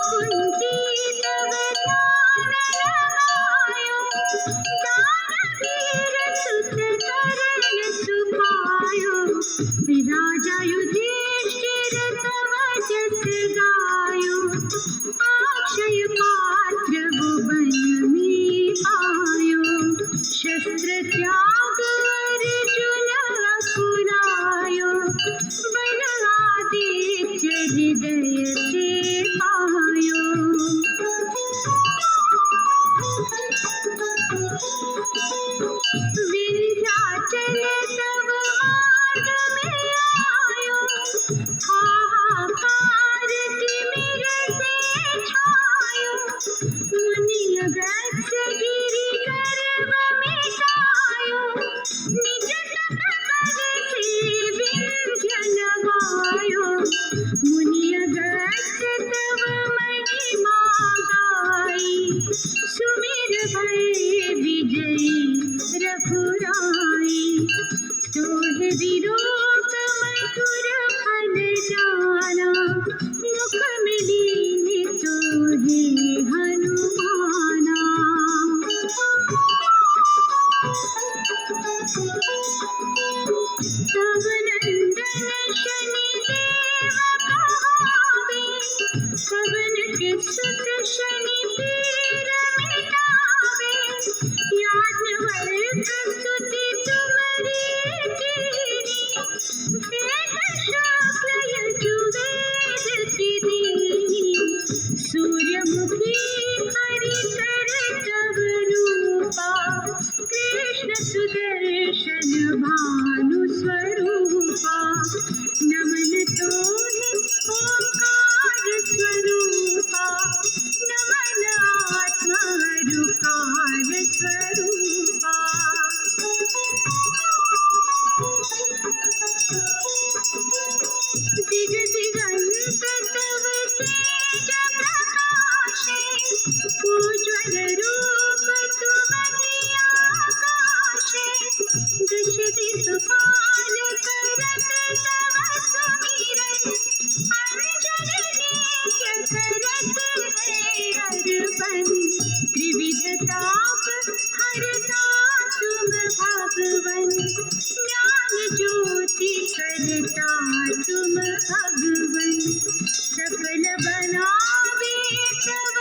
कुंती तव ध्यान लगायो, दानवीर सुत करण सुखायो। राजा युधिष्ठिर तव जस गायो, अक्षय पात्र भुवन में पायो। शस्त्र त्याग अर्जुन अपनायो, बल आदित्य हृदय से पायो। विंध्याचल तव मार्ग में आयो, हाहाकार तिमिर से छायो। मुनि अगस्त्य गिरि गर्भ मिटायो, निज जग पद से विंध्य नवायो। मुनि अगस्त्य तव महिमा गाई, सुमिर भय विजयी रघुराई। तोहि विलोक मधुर फल जाना, मुख मिलीनि तोहि हनुमाना। तव नंदन शनिदेव कहावे, पवन के सुत शनि पीर मिटावे। याज्ञवल्क्य स्तुति तुम्हारी कीनी, वेद शुक्ल यजुर्वेद की दीनी। सूर्यमुखी हरिकर तव रूपा, कृष्ण सुदर्शन भानु स्वरूपा। नमन तोहि ओंकार स्वरूपा, नमन आत्मा ऋकार स्वरूपा। दिग दिगंत तव तेज प्रकाशे, उज्ज्वल रूप तुम्हारी आकाशे। दश दिक्पाल करत तव सुमिरन, अंजनी नित्य करत है अर्पण। त्रिविध ताप हरता तुम भगवन, ज्ञान ज्योति करता तुम भगवन। सफल बनावे तव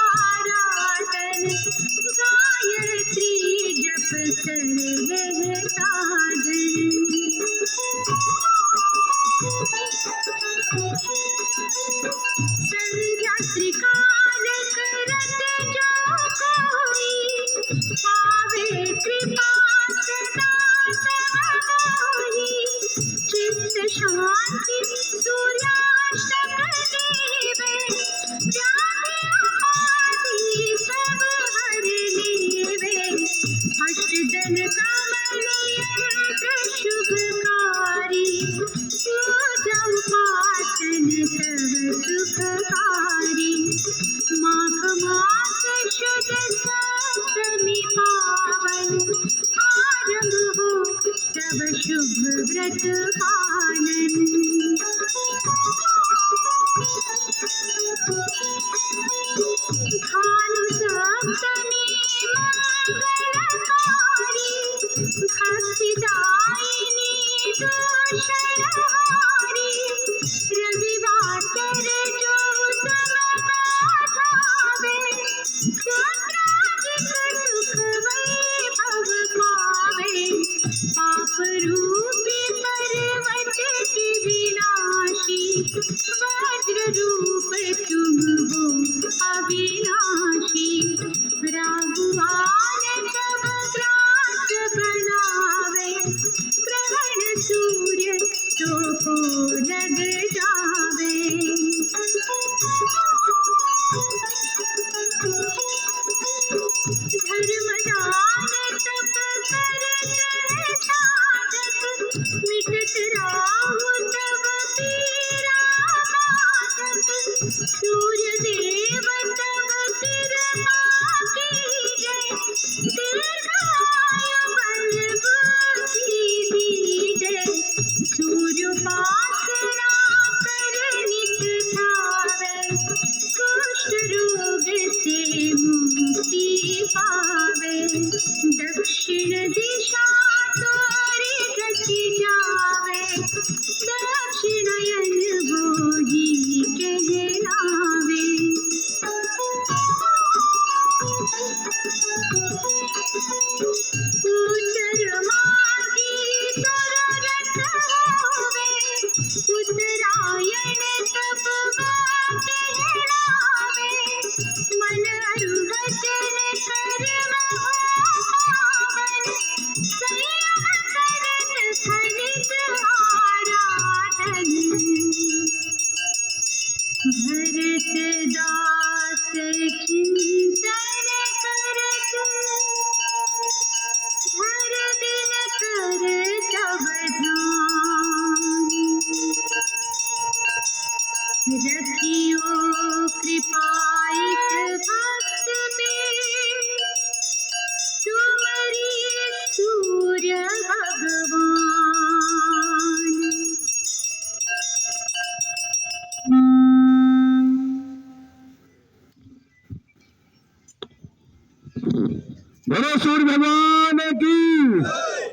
आराधन, गायत्री जप सर्वह साधन। संध्या त्रिकाल करत जो कोई, पावे कृपा सदा तव मोहि। चित्त शांति सूर्याष्टक देवे, व्याधि उपाधि सब हर लेवे। अष्टदल कमल यंत्र शुभकारी, पूजा उपासन तव सुखकारी। माघ मास शुद सप्तमी पावन, आरंभ हो तव शुभ व्रत पालन। भानु सप्तमी मंगलकारी, भक्तिदायिनी दोषरहारी। रविवासर जो तुम गावे, पुत्रादिक सुख वैभव पावे। पाप रूपी पर्वत की विनाशी, वज्र रूप तुम हो अविनाशी। राहुआन तव ग्रास बनावे, ग्रहण सूर्य तो को लग जावे। धर्मदान तप करत साधक, मिटत राहु तव पीरा बाधक। सूर्य देव तव कृपा कीजय, दीर्घायु बल बुद्धि दीजय। सूर्योपासना कर नित धावै, बोलो सूर्य भगवान की,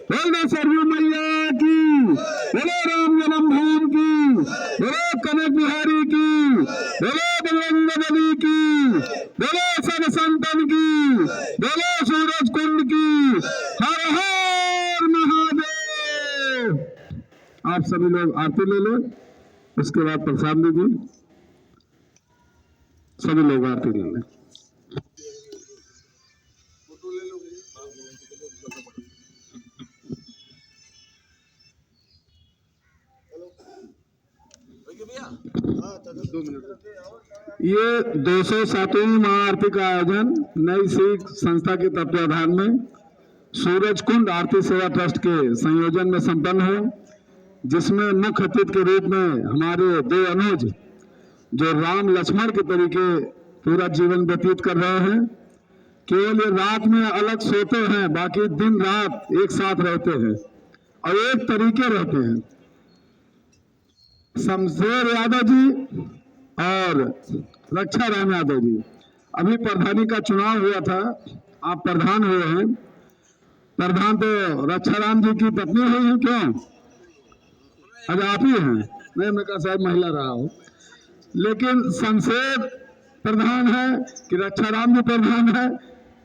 बोलो सरयू मैया की, बोलो राम जन्मभूमि की, बोलो कनक बिहारी की, बोलो बजरंग बली की, बोलो सब संतन की, बोलो सूरज कुंड की। हर हर महादेव। आप सभी लोग आरती ले लो, उसके बाद प्रसाद लीजिए। सभी लोग आरती ले लें। ये 207वीं महाआरती का आयोजन नई सिख संस्था के तत्वाधान में सूरज कुंड आरती सेवा ट्रस्ट के संयोजन में संपन्न हो, जिसमें मुख्य अतिथि के रूप में हमारे दो अनुज जो राम लक्ष्मण के तरीके पूरा जीवन व्यतीत कर रहे हैं। केवल ये रात में अलग सोते हैं, बाकी दिन रात एक साथ रहते हैं और एक तरीके रहते हैं। शमशेर यादव जी और रक्षा राम यादव जी, अभी प्रधानी का चुनाव हुआ था, आप प्रधान हुए हैं। प्रधान तो रक्षा राम जी की पत्नी हुई है, क्यों? अगर आप ही हैं? नहीं, मैं कहा शायद महिला रहा हूं, लेकिन शमशेर प्रधान है कि रक्षा राम जी प्रधान है,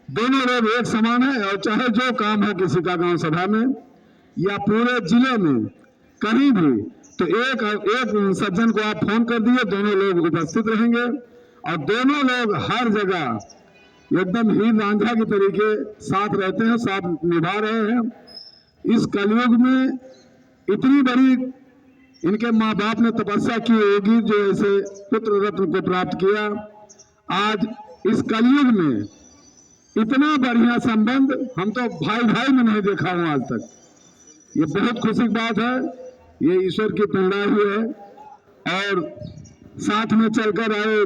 दोनों लोग एक समान है। और चाहे जो काम हो किसी का गांव सभा में या पूरे जिले में कहीं भी, तो एक सज्जन को आप फोन कर दिए, दोनों लोग उपस्थित रहेंगे और दोनों लोग हर जगह एकदम हीर रांझा के तरीके साथ रहते हैं, साथ निभा रहे हैं। इस कलयुग में इतनी बड़ी इनके माँ बाप ने तपस्या की होगी जो ऐसे पुत्र रत्न को प्राप्त किया। आज इस कलयुग में इतना बढ़िया संबंध हम तो भाई भाई में नहीं देखा हूं आज तक। ये बहुत खुशी की बात है, ये ईश्वर की प्रेरणा ही है। और साथ में चलकर आए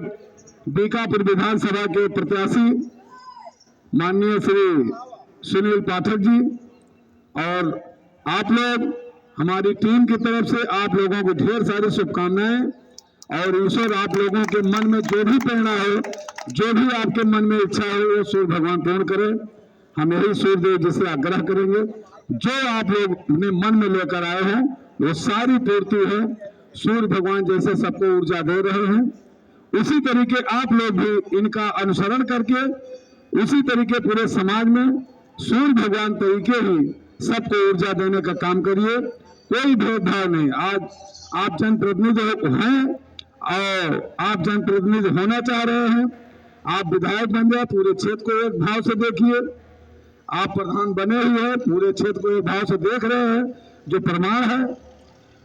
बीकापुर विधानसभा के प्रत्याशी माननीय श्री सुनील पाठक जी, और आप लोग हमारी टीम की तरफ से आप लोगों को ढेर सारी शुभकामनाएं। और ईश्वर आप लोगों के मन में जो भी प्रेरणा हो, जो भी आपके मन में इच्छा हो, वो सूर्य भगवान पूर्ण करे। हम यही सूर्यदेव जिससे आग्रह करेंगे, जो आप लोग अपने मन में लेकर आए हैं वो सारी पूर्ति है। सूर्य भगवान जैसे सबको ऊर्जा दे रहे हैं, उसी तरीके आप लोग भी इनका अनुसरण करके उसी तरीके पूरे समाज में सूर्य भगवान तरीके ही सबको ऊर्जा देने का काम करिए। कोई भेदभाव नहीं। आज आप जनप्रतिनिधि हैं और आप जनप्रतिनिधि होना चाह रहे हैं, आप विधायक बन जाए, पूरे क्षेत्र को एक भाव से देखिए। आप प्रधान बने हुए हैं, पूरे क्षेत्र को एक भाव से देख रहे हैं, जो प्रमाण है।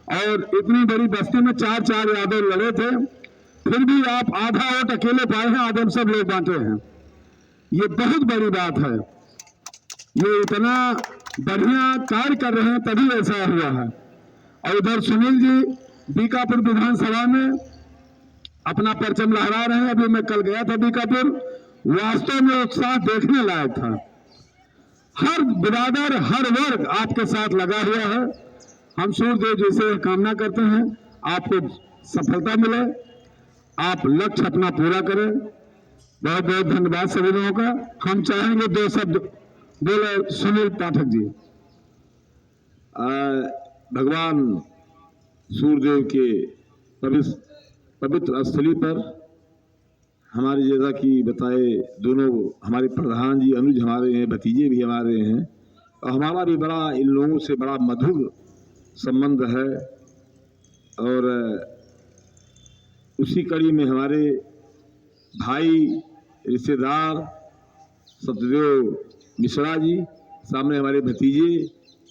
और इतनी बड़ी बस्ती में 4 यादव लड़े थे, फिर भी आप आधा वोट अकेले पाए हैं, आधे सब लोग बांटे हैं। ये बहुत बड़ी बात है। ये इतना बढ़िया कार्य कर रहे हैं तभी ऐसा हुआ है। और इधर सुनील जी बीकापुर विधानसभा में अपना परचम लहरा रहे हैं। अभी मैं कल गया था बीकापुर, वास्तव में उत्साह देखने लायक था। हर बिरादर, हर वर्ग आपके साथ लगा हुआ है। हम सूर्यदेव जी से कामना करते हैं आपको सफलता मिले, आप लक्ष्य अपना पूरा करें। बहुत बहुत धन्यवाद सभी लोगों का। हम चाहेंगे 2 शब्द बोले सुनील पाठक जी। भगवान सूर्यदेव के पवित्र स्थली पर हमारे जैसा कि बताए दोनों हमारे प्रधान जी अनुज हमारे हैं, भतीजे भी हमारे हैं, और हमारा भी बड़ा इन लोगों से बड़ा मधुर संबंध है। और उसी कड़ी में हमारे भाई रिश्तेदार सत्यदेव मिश्रा जी, सामने हमारे भतीजे,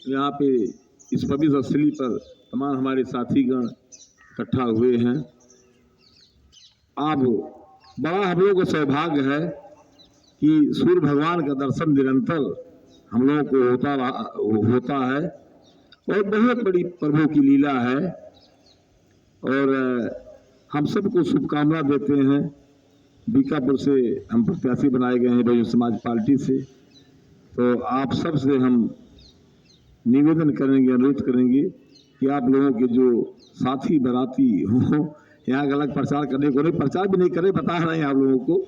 यहाँ पे इस पवित्र स्थली पर तमाम हमारे साथीगण इकट्ठा हुए हैं। अब बड़ा हम लोगों को सौभाग्य है कि सूर्य भगवान का दर्शन निरंतर हम लोगों को होता है और बहुत बड़ी प्रभु की लीला है। और हम सबको शुभकामना देते हैं। बीकापुर से हम प्रत्याशी बनाए गए हैं बहुजन समाज पार्टी से, तो आप सब से हम निवेदन करेंगे, अनुरोध करेंगे कि आप लोगों के जो साथी बराती हों, यहाँ गलत प्रचार करने को नहीं, प्रचार भी नहीं करें, बता रहे हैं आप लोगों को,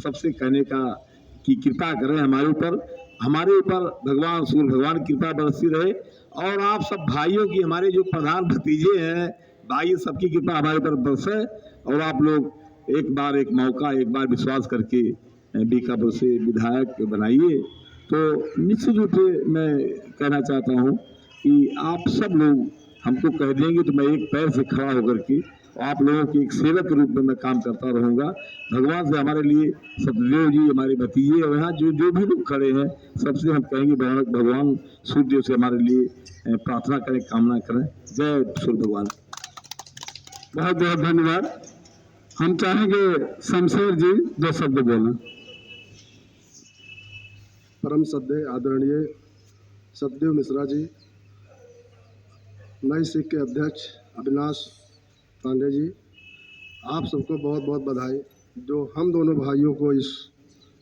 सबसे कहने का कि कृपा करें हमारे ऊपर हमारे ऊपर भगवान सूर्य भगवान की कृपा बरसती रहे और आप सब भाइयों की, हमारे जो प्रधान भतीजे हैं भाई, सबकी कृपा हमारे ऊपर बरसे और आप लोग एक बार एक मौका, एक बार विश्वास करके बीकापुर से विधायक बनाइए। तो निश्चित रूप से मैं कहना चाहता हूँ कि आप सब लोग हमको कह देंगे तो मैं एक पैर से खड़ा होकर के आप लोगों के एक सेवक के रूप में मैं काम करता रहूँगा। भगवान से हमारे लिए सतदेव जी, हमारे भतीजे और यहाँ जो जो भी लोग खड़े हैं, सबसे हम कहेंगे भगवान सूर्यदेव से हमारे लिए प्रार्थना करें, कामना करें। जय सूर्य भगवान। बहुत बहुत धन्यवाद। हम चाहेंगे शमशेर जी 2 शब्द बोलें। परम श्रद्धेय आदरणीय सतदेव मिश्रा जी, नई सिख के अध्यक्ष अविनाश पांडे जी, आप सबको बहुत बहुत बधाई जो हम दोनों भाइयों को इस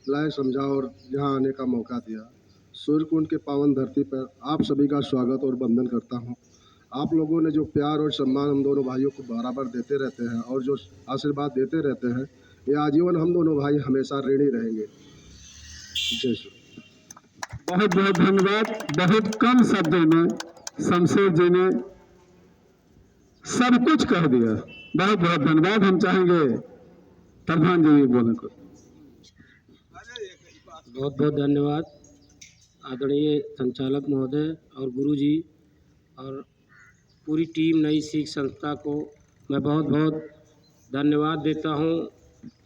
लायक समझा और यहाँ आने का मौका दिया। सूर्यकुंड के पावन धरती पर आप सभी का स्वागत और वंदन करता हूँ। आप लोगों ने जो प्यार और सम्मान हम दोनों भाइयों को बराबर देते रहते हैं और जो आशीर्वाद देते रहते हैं, ये आजीवन हम दोनों भाई हमेशा ऋणी रहेंगे। जय श्री। बहुत बहुत धन्यवाद। बहुत कम शब्दों में शमशेर जी ने सब कुछ कह दिया। बहुत बहुत धन्यवाद। हम चाहेंगे प्रधान जी भी बोलने को। बहुत बहुत धन्यवाद आदरणीय संचालक महोदय और गुरु जी और पूरी टीम नई सिख संस्था को मैं बहुत बहुत धन्यवाद देता हूं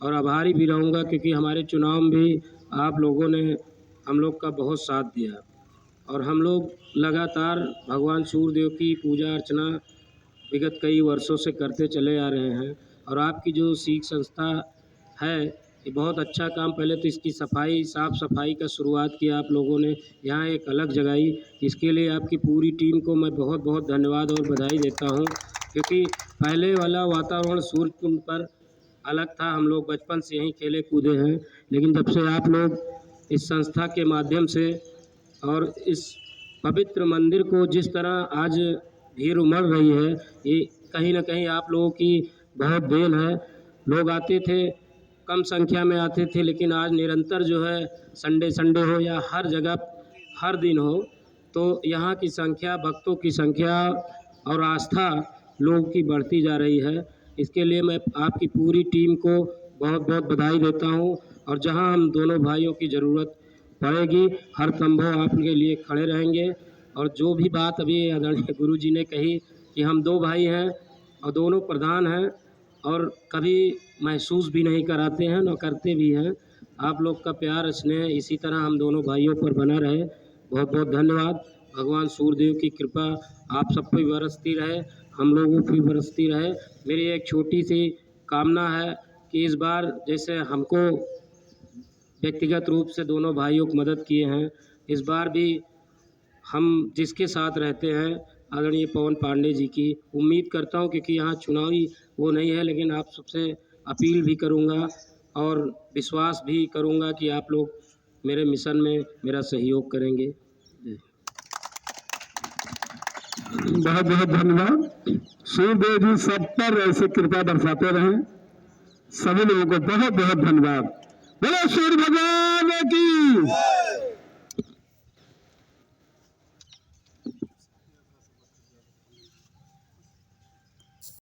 और आभारी भी रहूंगा, क्योंकि हमारे चुनाव में भी आप लोगों ने हम लोग का बहुत साथ दिया और हम लोग लगातार भगवान सूर्यदेव की पूजा अर्चना विगत कई वर्षों से करते चले आ रहे हैं। और आपकी जो सिख संस्था है, ये बहुत अच्छा काम, पहले तो इसकी सफाई, साफ़ सफाई का शुरुआत किया आप लोगों ने, यहाँ एक अलग जगाई। इसके लिए आपकी पूरी टीम को मैं बहुत बहुत धन्यवाद और बधाई देता हूँ, क्योंकि पहले वाला वातावरण सूर्यकुंड पर अलग था। हम लोग बचपन से यहीं खेले कूदे हैं, लेकिन जब से आप लोग इस संस्था के माध्यम से और इस पवित्र मंदिर को जिस तरह आज भीड़ उमड़ रही है, ये कहीं ना कहीं आप लोगों की बहुत देन है। लोग आते थे, कम संख्या में आते थे, लेकिन आज निरंतर जो है संडे हो या हर जगह हर दिन हो, तो यहाँ की संख्या, भक्तों की संख्या और आस्था लोगों की बढ़ती जा रही है। इसके लिए मैं आपकी पूरी टीम को बहुत बहुत बधाई देता हूँ और जहाँ हम दोनों भाइयों की ज़रूरत पड़ेगी हर संभव आपके लिए खड़े रहेंगे। और जो भी बात अभी आदरणीय गुरु जी ने कही कि हम 2 भाई हैं और दोनों प्रधान हैं और कभी महसूस भी नहीं कराते हैं, न करते भी हैं। आप लोग का प्यार, स्नेह इसी तरह हम दोनों भाइयों पर बना रहे। बहुत बहुत धन्यवाद। भगवान सूर्यदेव की कृपा आप सब पर बरसती रहे, हम लोगों पर बरसती रहे। मेरी एक छोटी सी कामना है कि इस बार जैसे हमको व्यक्तिगत रूप से दोनों भाइयों को मदद किए हैं, इस बार भी हम जिसके साथ रहते हैं आदरणीय पवन पांडे जी की, उम्मीद करता हूं, क्योंकि यहाँ चुनावी वो नहीं है, लेकिन आप सबसे अपील भी करूंगा और विश्वास भी करूंगा कि आप लोग मेरे मिशन में मेरा सहयोग करेंगे। बहुत बहुत धन्यवाद। सूर्यदेव जी सब पर ऐसे कृपा बरसाते रहें। सभी लोगों को बहुत बहुत धन्यवाद। बोलो सूर्य भगवान।